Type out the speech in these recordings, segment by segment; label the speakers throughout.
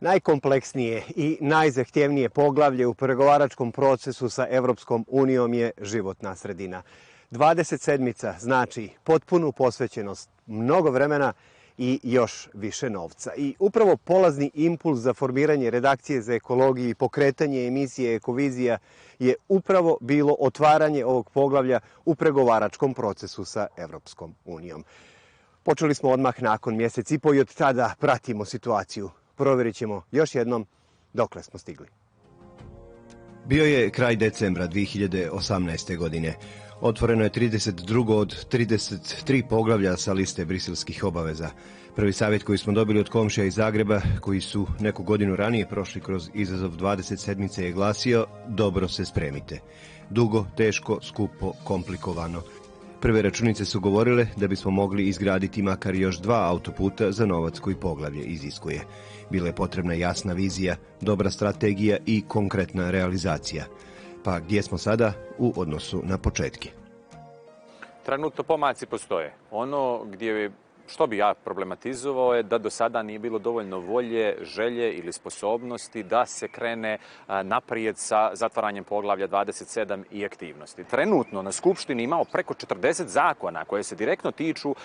Speaker 1: Najkompleksnije i najzahtjevnije poglavlje u pregovaračkom procesu sa Evropskom unijom je životna sredina. 27. znači potpunu posvećenost, mnogo vremena i još više novca. I upravo polazni impuls za formiranje redakcije za ekologiju i pokretanje emisije Ekovizija je upravo bilo otvaranje ovog poglavlja u pregovaračkom procesu sa Evropskom unijom. Počeli smo odmah nakon mjesec i po i od tada pratimo situaciju. Provjerit ćemo još jednom dokle smo stigli. Bio je kraj decembra 2018. godine. Otvoreno je 32. od 33 poglavlja sa liste briselskih obaveza. Prvi savjet koji smo dobili od komšija iz Zagreba, koji su neku godinu ranije prošli kroz izazov 27. je glasio: dobro se spremite. Dugo, teško, skupo, komplikovano. Prve računice su govorile da bismo mogli izgraditi makar još 2 autoputa za novac koji poglavlje iziskuje. Bila je potrebna jasna vizija, dobra strategija i konkretna realizacija. Pa gdje smo sada u odnosu na početke?
Speaker 2: Trenutno pomaci postoje. Ono što bi ja problematizovao je da do sada nije bilo dovoljno volje, želje ili sposobnosti da se krene naprijed sa zatvaranjem poglavlja 27 i aktivnosti. Trenutno na Skupštini imamo preko 40 zakona koje se direktno tiču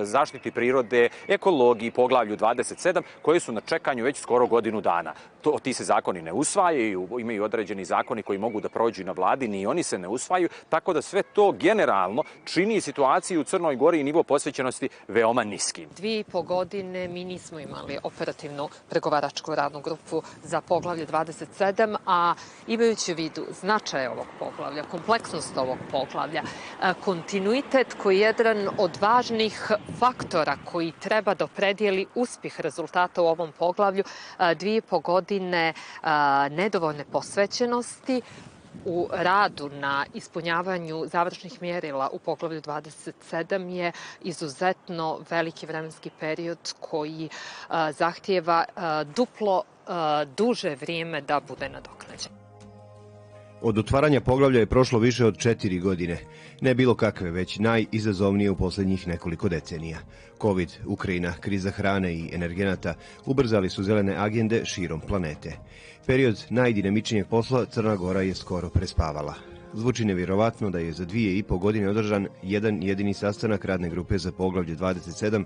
Speaker 2: zaštiti prirode, ekologiji, poglavlju 27, koje su na čekanju već skoro godinu dana. Ti se zakoni ne usvajaju, imaju određeni zakoni koji mogu da prođu na vladi, ni oni se ne usvajaju, tako da sve to generalno čini situaciju u Crnoj Gori i nivo posvećenosti veoma niskim.
Speaker 3: 2,5 godine mi nismo imali operativnu pregovaračku radnu grupu za poglavlje 27, a imajući u vidu značaj ovog poglavlja, kompleksnost ovog poglavlja, kontinuitet koji je jedan od važnih faktora koji treba da opredijeli uspjeh rezultata u ovom poglavlju, 2,5 godine nedovoljne posvećenosti u radu na ispunjavanju završnih mjerila u poglavlju 27 je izuzetno veliki vremenski period koji zahtijeva duplo duže vrijeme da bude nadoknađen.
Speaker 1: Od otvaranja poglavlja je prošlo više od 4 godine. Ne bilo kakve, već najizazovnije u posljednjih nekoliko decenija. Covid, Ukrajina, kriza hrane i energenata ubrzali su zelene agende širom planete. Period najdinamičnijeg posla Crna Gora je skoro prespavala. Zvuči nevjerovatno da je za 2,5 godine održan jedan jedini sastanak radne grupe za poglavlje 27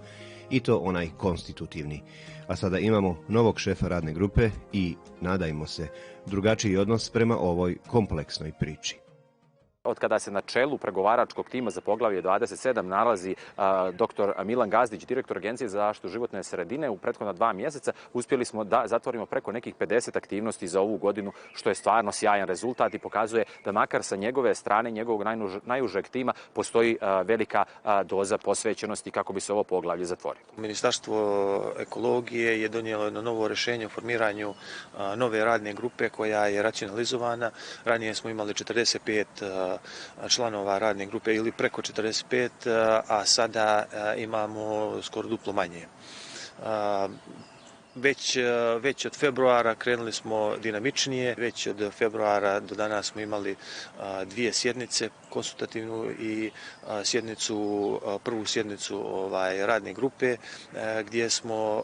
Speaker 1: i to onaj konstitutivni. A sada imamo novog šefa radne grupe i, nadajmo se, drugačiji odnos prema ovoj kompleksnoj priči.
Speaker 2: Od kada se na čelu pregovaračkog tima za poglavlje 27 nalazi dr. Milan Gazdić, direktor Agencije za zaštitu životne sredine, u prethodna 2 mjeseca uspjeli smo da zatvorimo preko nekih 50 aktivnosti za ovu godinu, što je stvarno sjajan rezultat i pokazuje da makar sa njegove strane, njegovog najužeg tima, postoji velika doza posvećenosti kako bi se ovo poglavlje zatvorilo.
Speaker 4: Ministarstvo ekologije je donijelo jedno novo rješenje o formiranju nove radne grupe koja je racionalizovana. Ranije smo imali 45 članova radne grupe ili preko 45, a sada imamo skoro duplo manje. Već od februara krenuli smo dinamičnije, već od februara do danas smo imali 2 sjednice, konsultativnu i prvu sjednicu radne grupe gdje smo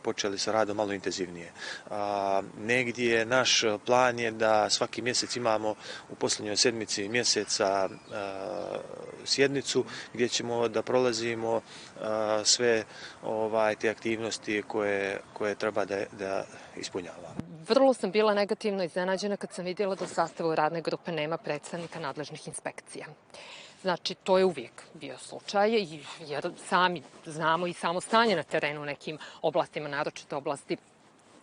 Speaker 4: počeli sa radom malo intenzivnije. Negdje naš plan je da svaki mjesec imamo u posljednjoj sedmici mjeseca sjednicu gdje ćemo da prolazimo sve te aktivnosti koje treba da ispunjava.
Speaker 3: Vrlo sam bila negativno iznenađena kad sam vidjela da u sastavu radne grupe nema predstavnika nadležnih inspekcija. Znači, to je uvijek bio slučaj jer sami znamo i samo stanje na terenu u nekim oblastima, naročito oblasti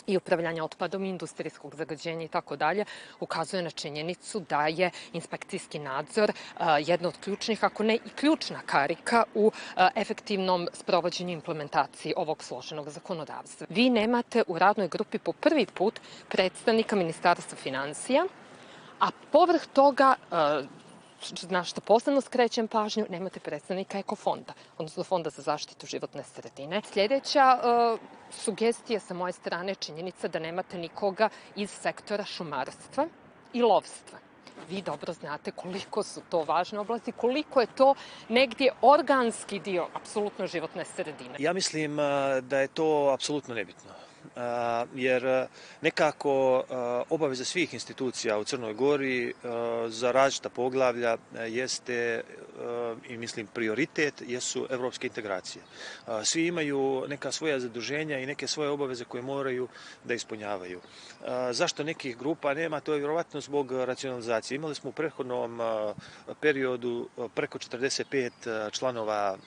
Speaker 3: i upravljanja otpadom, industrijskog zagađenja i tako dalje, ukazuje na činjenicu da je inspekcijski nadzor jedna od ključnih, ako ne i ključna karika u efektivnom sprovođenju implementaciji ovog složenog zakonodavstva. Vi nemate u radnoj grupi po prvi put predstavnika Ministarstva finansija, a povrh toga, na što posebno skrećem pažnju, nemate predstavnika Ekofonda, odnosno Fonda za zaštitu životne sredine. Sljedeća sugestija sa moje strane je činjenica da nemate nikoga iz sektora šumarstva i lovstva. Vi dobro znate koliko su to važne oblasti, koliko je to negdje organski dio apsolutno životne sredine.
Speaker 4: Ja mislim da je to apsolutno nebitno. jer nekako obaveza svih institucija u Crnoj Gori za različita poglavlja jeste i mislim prioritet jesu evropske integracije. Svi imaju neka svoja zaduženja i neke svoje obaveze koje moraju da ispunjavaju. Zašto nekih grupa nema? To je vjerovatno zbog racionalizacije. Imali smo u prethodnom periodu preko 45 članova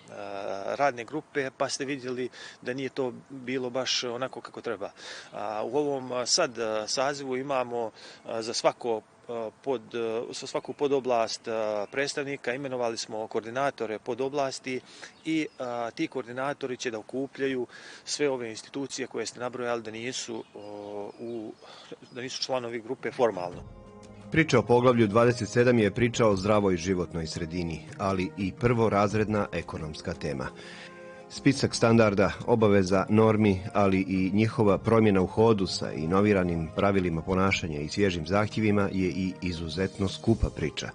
Speaker 4: radne grupe, pa ste vidjeli da nije to bilo baš onako kako treba. U ovom sad sazivu imamo za svaku podoblast predstavnika, imenovali smo koordinatore podoblasti i ti koordinatori će da okupljaju sve ove institucije koje ste nabrojali da nisu članovi grupe formalno.
Speaker 1: Priča o poglavlju 27 je priča o zdravoj životnoj sredini, ali i prvorazredna ekonomska tema. Spisak standarda, obaveza, normi, ali i njihova promjena u hodu sa inoviranim pravilima ponašanja i svježim zahtjevima je i izuzetno skupa priča.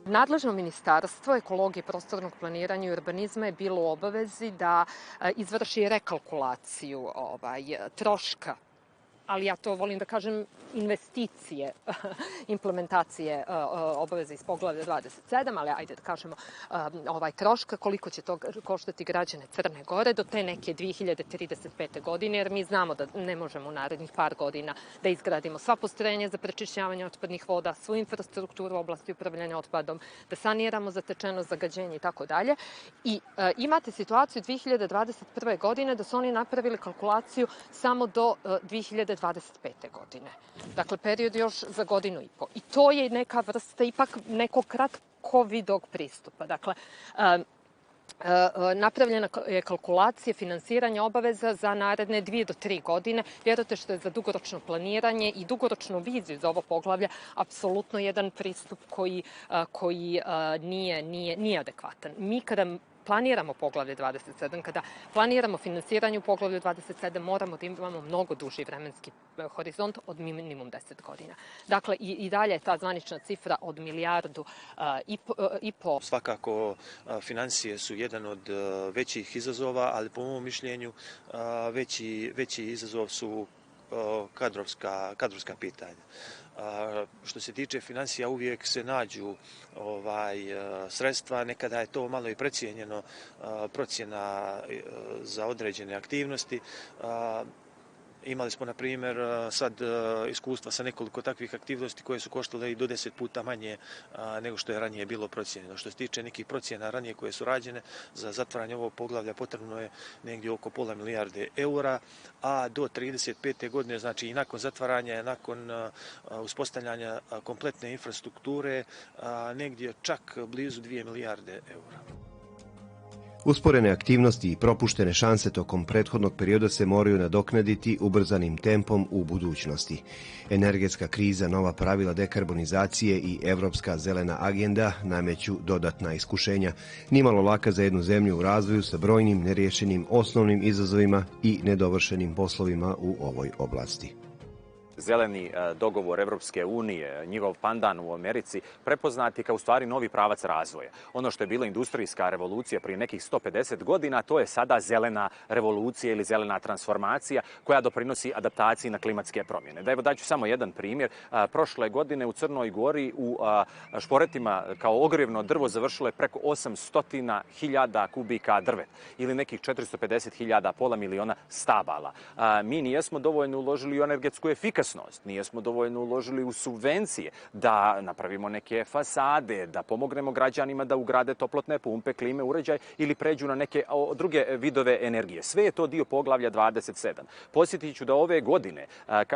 Speaker 3: Nadležno ministarstvo ekologije, prostornog planiranja i urbanizma je bilo u obavezi da izvrši rekalkulaciju troška, ali ja to volim da kažem investicije, implementacije obaveze iz poglavlja 27, ali ajde da kažemo troška, koliko će to koštati građane Crne Gore do te neke 2035. godine, jer mi znamo da ne možemo u narednih par godina da izgradimo sva postrojenja za prečišćavanje otpadnih voda, svu infrastrukturu u oblasti upravljanja otpadom, da saniramo zatečeno zagađenje i tako dalje. I imate situaciju 2021. godine da su oni napravili kalkulaciju samo do 2025. godine. Dakle, period još za godinu i po. I to je neka vrsta ipak nekog kratkovidog pristupa. Dakle, napravljena je kalkulacija finansiranja obaveza za naredne 2 do 3 godine. Vjerujte što je za dugoročno planiranje i dugoročnu viziju za ovo poglavlje apsolutno jedan pristup koji nije adekvatan. Mi kada planiramo poglavlje 27, kada planiramo finansiranje u poglavlju 27, moramo da imamo mnogo duži vremenski horizont od minimum 10 godina. Dakle, i dalje je ta zvanična cifra od milijardu i po.
Speaker 4: Svakako, financije su jedan od većih izazova, ali po mom mišljenju veći izazov su kadrovska pitanja. Što se tiče financija, uvijek se nađu sredstva, nekada je to malo i precijenjeno, procjena za određene aktivnosti. Imali smo, na primjer, sad iskustva sa nekoliko takvih aktivnosti koje su koštale i do 10 puta manje nego što je ranije bilo procijenjeno. Što se tiče nekih procjena ranije koje su rađene, za zatvaranje ovog poglavlja potrebno je negdje oko pola milijarde eura, a do 35. godine, znači i nakon zatvaranja, nakon uspostavljanja kompletne infrastrukture, negdje čak blizu 2 milijarde eura.
Speaker 1: Usporene aktivnosti i propuštene šanse tokom prethodnog perioda se moraju nadoknaditi ubrzanim tempom u budućnosti. Energetska kriza, nova pravila dekarbonizacije i Evropska zelena agenda nameću dodatna iskušenja, nimalo laka za jednu zemlju u razvoju sa brojnim neriješenim osnovnim izazovima i nedovršenim poslovima u ovoj oblasti.
Speaker 2: Zeleni dogovor Evropske unije, njegov pandan u Americi, prepoznati kao u stvari novi pravac razvoja. Ono što je bila industrijska revolucija prije nekih 150 godina, to je sada zelena revolucija ili zelena transformacija koja doprinosi adaptaciji na klimatske promjene. Da evo daću samo jedan primjer. Prošle godine u Crnoj Gori u šporetima kao ogrjevno drvo završilo je preko 800.000 kubika drveta ili nekih 450.000, pola miliona stabala. Mi nijesmo dovoljno uložili u energetsku efikasnost, nijesmo dovoljno uložili u subvencije, da napravimo neke fasade, da pomognemo građanima da ugrade toplotne pumpe, klime, uređaj ili pređu na neke druge vidove energije. Sve je to dio poglavlja 27. Podsjetit ću da ove godine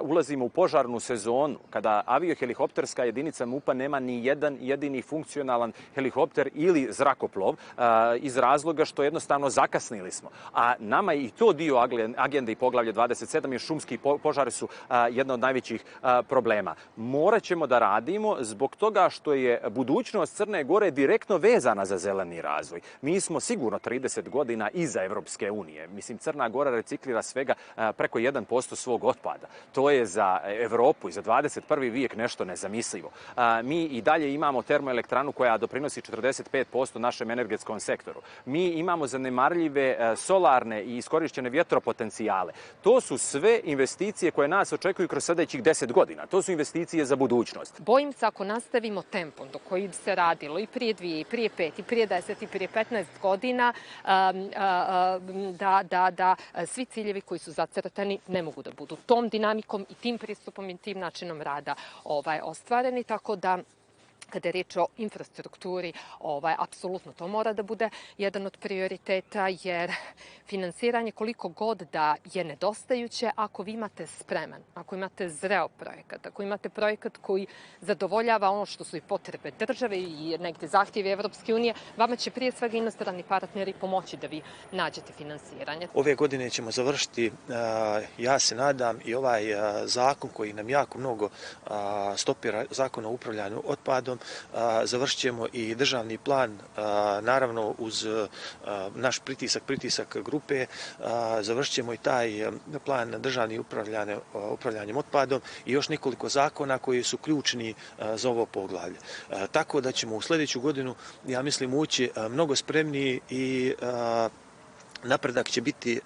Speaker 2: ulazimo u požarnu sezonu, kada aviohelikopterska jedinica MUP-a nema ni jedan jedini funkcionalan helikopter ili zrakoplov iz razloga što jednostavno zakasnili smo. A nama je i to dio agende i poglavlja 27, jer šumski požari su jedna od najvećih problema. Morat ćemo da radimo zbog toga što je budućnost Crne Gore direktno vezana za zeleni razvoj. Mi smo sigurno 30 godina iza Evropske unije. Mislim, Crna Gora reciklira svega preko 1% svog otpada. To je za Evropu i za 21. vijek nešto nezamislivo. Mi i dalje imamo termoelektranu koja doprinosi 45% našem energetskom sektoru. Mi imamo zanemarljive solarne i iskorišćene vjetropotencijale. To su sve investicije koje nas očekuju kroz sljedećih 10 godina. To su investicije za budućnost.
Speaker 3: Bojim se ako nastavimo tempom do kojim se radilo i prije 2, i prije 5, i prije 10, i prije 15 godina, da svi ciljevi koji su zacrtani ne mogu da budu tom dinamikom i tim pristupom i tim načinom rada ostvareni, tako da kada je riječ o infrastrukturi, apsolutno to mora da bude jedan od prioriteta, jer finansiranje koliko god da je nedostajuće, ako vi imate spreman, ako imate zreo projekat, ako imate projekat koji zadovoljava ono što su i potrebe države i negde zahtjevi Evropske unije, vama će prije svega inostrani partneri pomoći da vi nađete finansiranje.
Speaker 4: Ove godine ćemo završiti, ja se nadam, i ovaj zakon koji nam jako mnogo stopira, zakon o upravljanju otpadom. Završit ćemo i državni plan, naravno uz naš pritisak grupe, završit ćemo i taj plan državni upravljanjem otpadom i još nekoliko zakona koji su ključni za ovo poglavlje. Tako da ćemo u sljedeću godinu, ja mislim, ući mnogo spremniji i napredak će biti